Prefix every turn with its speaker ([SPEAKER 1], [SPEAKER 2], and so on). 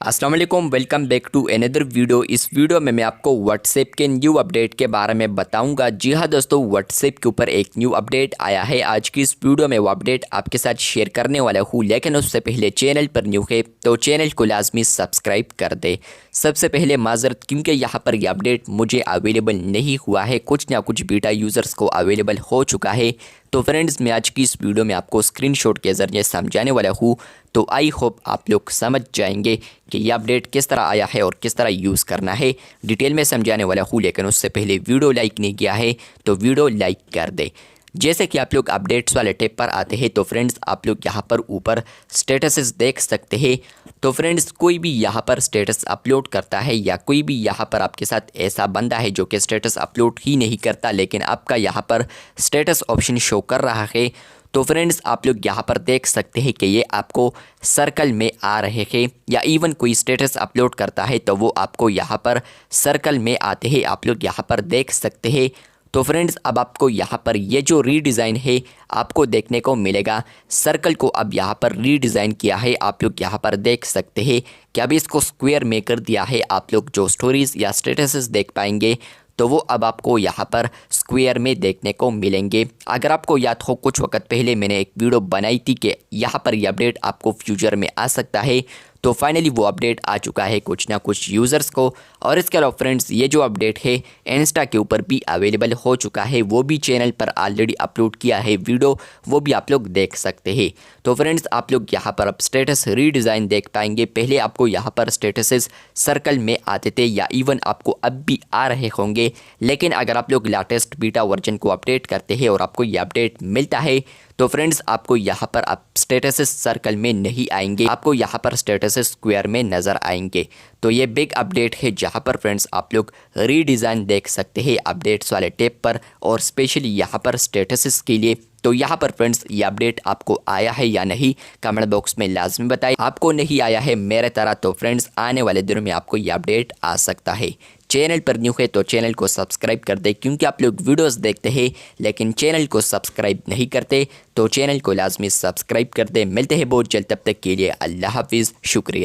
[SPEAKER 1] अस्सलाम वालेकुम, welcome back to another video. इस वीडियो में मैं आपको व्हाट्सएप के न्यू अपडेट के बारे में बताऊंगा। जी हाँ दोस्तों, व्हाट्सएप के ऊपर एक न्यू अपडेट आया है। आज की इस वीडियो में वो अपडेट आपके साथ शेयर करने वाला हूँ, लेकिन उससे पहले चैनल पर न्यू है तो चैनल को लाजमी सब्सक्राइब कर दे। सबसे पहले माजरत, क्योंकि यहाँ पर यह अपडेट मुझे अवेलेबल नहीं हुआ है, कुछ ना कुछ बीटा यूज़र्स को अवेलेबल हो चुका है। तो फ्रेंड्स, मैं आज की इस वीडियो में आपको स्क्रीनशॉट के ज़रिए समझाने वाला हूँ, तो आई होप आप लोग समझ जाएंगे कि यह अपडेट किस तरह आया है और किस तरह यूज़ करना है। डिटेल में समझाने वाला हूँ, लेकिन उससे पहले वीडियो लाइक नहीं किया है तो वीडियो लाइक कर दे। जैसे कि आप लोग अपडेट्स वाले टैब पर आते हैं तो फ्रेंड्स, आप लोग यहाँ पर ऊपर स्टेटसेस देख सकते हैं। तो फ्रेंड्स, कोई भी यहाँ पर स्टेटस अपलोड करता है या कोई भी यहाँ पर आपके साथ ऐसा बंदा है जो कि स्टेटस अपलोड ही नहीं करता, लेकिन आपका यहाँ पर स्टेटस ऑप्शन शो कर रहा है, तो फ्रेंड्स आप लोग यहाँ पर देख सकते हैं कि ये आपको सर्कल में आ रहे हैं। या इवन कोई स्टेटस अपलोड करता है तो वो आपको यहाँ पर सर्कल में आते हैं, आप लोग यहाँ पर देख सकते हैं। तो फ्रेंड्स, अब आपको यहाँ पर ये जो रीडिज़ाइन है आपको देखने को मिलेगा। सर्कल को अब यहाँ पर रीडिज़ाइन किया है, आप लोग यहाँ पर देख सकते हैं कि अभी इसको स्क्वायर में कर दिया है। आप लोग जो स्टोरीज़ या स्टेटसेस देख पाएंगे तो वो अब आपको यहाँ पर स्क्वायर में देखने को मिलेंगे। अगर आपको याद हो, कुछ वक्त पहले मैंने एक वीडियो बनाई थी कि यहाँ पर यह अपडेट आपको फ्यूचर में आ सकता है, तो फाइनली वो अपडेट आ चुका है कुछ ना कुछ यूज़र्स को। और इसके अलावा फ्रेंड्स, ये जो अपडेट है इंस्टा के ऊपर भी अवेलेबल हो चुका है, वो भी चैनल पर ऑलरेडी अपलोड किया है वीडियो, वो भी आप लोग देख सकते हैं। तो फ्रेंड्स, आप लोग यहाँ पर अब स्टेटस रीडिज़ाइन देख पाएंगे। पहले आपको यहाँ पर स्टेटसेस सर्कल में आते थे या इवन आपको अब भी आ रहे होंगे, लेकिन अगर आप लोग लेटेस्ट बीटा वर्जन को अपडेट करते हैं और आपको ये अपडेट मिलता है तो फ्रेंड्स आपको यहाँ पर आप स्टेटसेस सर्कल में नहीं आएंगे, आपको यहाँ पर स्टेटसेस स्क्वायर में नज़र आएंगे। तो ये बिग अपडेट है जहाँ पर फ्रेंड्स आप लोग रीडिज़ाइन देख सकते हैं अपडेट्स वाले टैब पर, और स्पेशली यहाँ पर स्टेटसेस के लिए। तो यहाँ पर फ्रेंड्स, ये अपडेट आपको आया है या नहीं कमेंट बॉक्स में लाजमी बताइए। आपको नहीं आया है मेरे तरह तो फ्रेंड्स, आने वाले दिनों में आपको ये अपडेट आ सकता है। चैनल पर न्यू है तो चैनल को सब्सक्राइब कर दे, क्योंकि आप लोग वीडियोस देखते हैं लेकिन चैनल को सब्सक्राइब नहीं करते, तो चैनल को लाजमी सब्सक्राइब कर दे। मिलते हैं बहुत जल्द, तब तक के लिए अल्लाह हाफिज़, शुक्रिया।